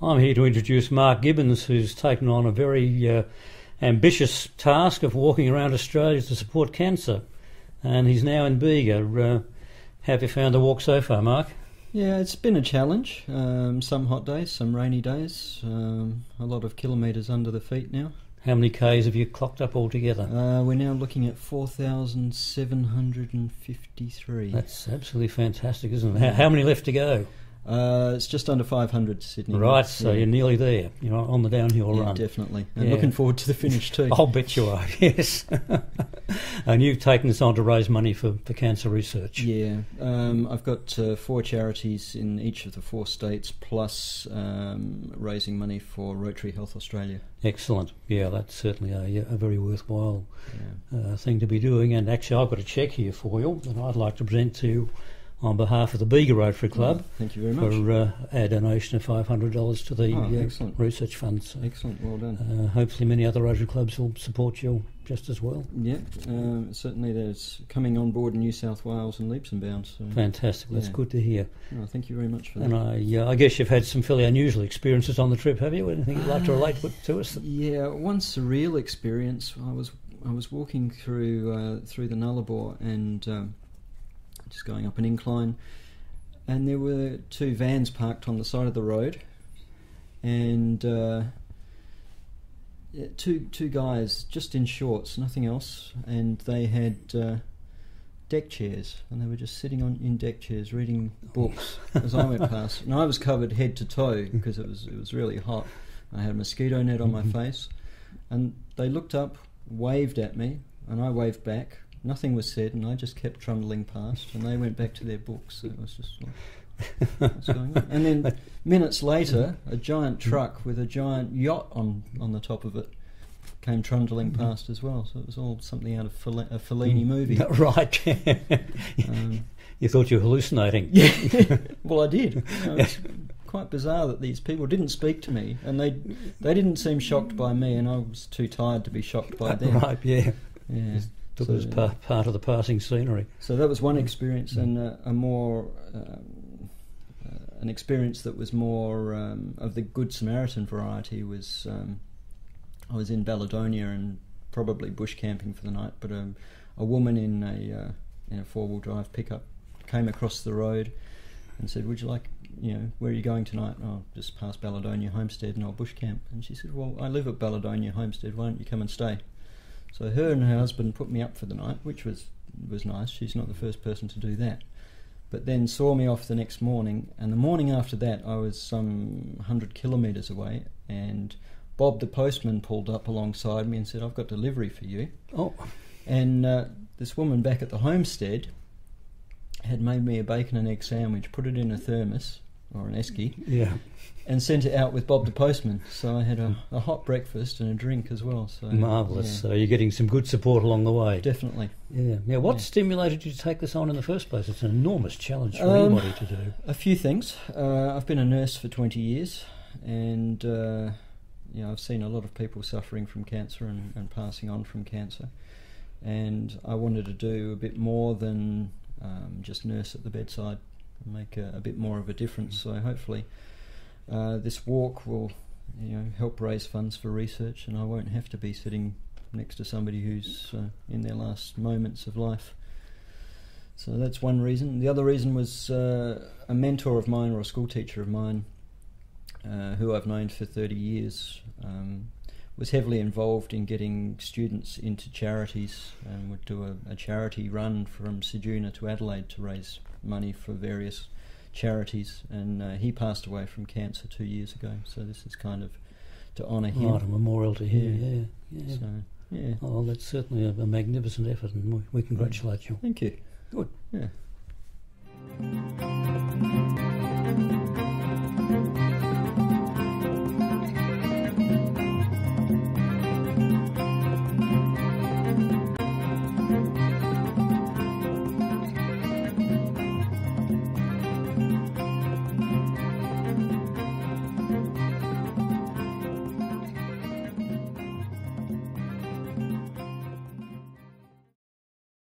I'm here to introduce Mark Gibbens, who's taken on a very ambitious task of walking around Australia to support cancer, and he's now in Bega. Have you found the walk so far, Mark? Yeah, it's been a challenge. Some hot days, some rainy days, a lot of kilometres under the feet now. How many Ks have you clocked up altogether? We're now looking at 4,753. That's absolutely fantastic, isn't it? How many left to go? It's just under 500 to Sydney. Right, so you're nearly there. You're on the downhill run. Definitely. And looking forward to the finish too. I'll bet you are, yes. And you've taken this on to raise money for cancer research. Yeah. I've got 4 charities in each of the 4 states, plus raising money for Rotary Health Australia. Excellent. Yeah, that's certainly a very worthwhile thing to be doing. And actually, I've got a cheque here for you that I'd like to present to you on behalf of the Bega Rotary Club. Thank you very much. For our donation of $500 to the research funds. So, excellent, well done. Hopefully many other Rotary clubs will support you just as well. Yeah, certainly there's coming on board in New South Wales and leaps and bounds. So. Fantastic, that's good to hear. Oh, thank you very much for that. And I guess you've had some fairly unusual experiences on the trip, have you? Anything you'd like to relate to us? Yeah, one surreal experience. I was walking through the Nullarbor and just going up an incline, and there were 2 vans parked on the side of the road, and two guys just in shorts, nothing else, and they had deck chairs, and they were just sitting in deck chairs reading books as I went past. And I was covered head to toe because it was really hot. I had a mosquito net on my face, and they looked up, waved at me, and I waved back. Nothing was said, and I just kept trundling past, and they went back to their books. So it was just like, what's going on? And then minutes later, a giant truck with a giant yacht on the top of it came trundling past as well. So it was all something out of a Fellini movie. Right. You thought you were hallucinating. Yeah. Well, I did. It's quite bizarre that these people didn't speak to me, and they didn't seem shocked by me, and I was too tired to be shocked by them. Right, yeah. Yeah. Took it as part of the passing scenery. So that was one experience, and an experience that was more of the Good Samaritan variety was I was in Baladonia and probably bush camping for the night, but a woman in a 4-wheel drive pickup came across the road and said, "Would you like, where are you going tonight?" "Oh, just past Baladonia Homestead, and I'll bush camp." And she said, "Well, I live at Baladonia Homestead, why don't you come and stay?" So her and her husband put me up for the night, which was nice. She's not the first person to do that. But then saw me off the next morning, and the morning after that I was some 100 kilometres away, and Bob the postman pulled up alongside me and said, "I've got delivery for you." Oh. And this woman back at the homestead had made me a bacon and egg sandwich, put it in a thermos, or an esky, and sent it out with Bob the postman. So I had a hot breakfast and a drink as well. So marvellous. So you're getting some good support along the way. Definitely. Yeah. Now, what stimulated you to take this on in the first place? It's an enormous challenge for anybody to do. A few things. I've been a nurse for 20 years, and I've seen a lot of people suffering from cancer and passing on from cancer. And I wanted to do a bit more than just nurse at the bedside, and make a bit more of a difference. So hopefully this walk will help raise funds for research, and I won't have to be sitting next to somebody who's in their last moments of life. So that's one reason. The other reason was a mentor of mine, or a school teacher of mine, who I've known for 30 years, was heavily involved in getting students into charities, and would do a charity run from Ceduna to Adelaide to raise money for various charities, and he passed away from cancer 2 years ago, so this is kind of to honour him. Right, a memorial to him, yeah. So, yeah. Oh, that's certainly a magnificent effort, and we congratulate you. Thank you. Good. Yeah.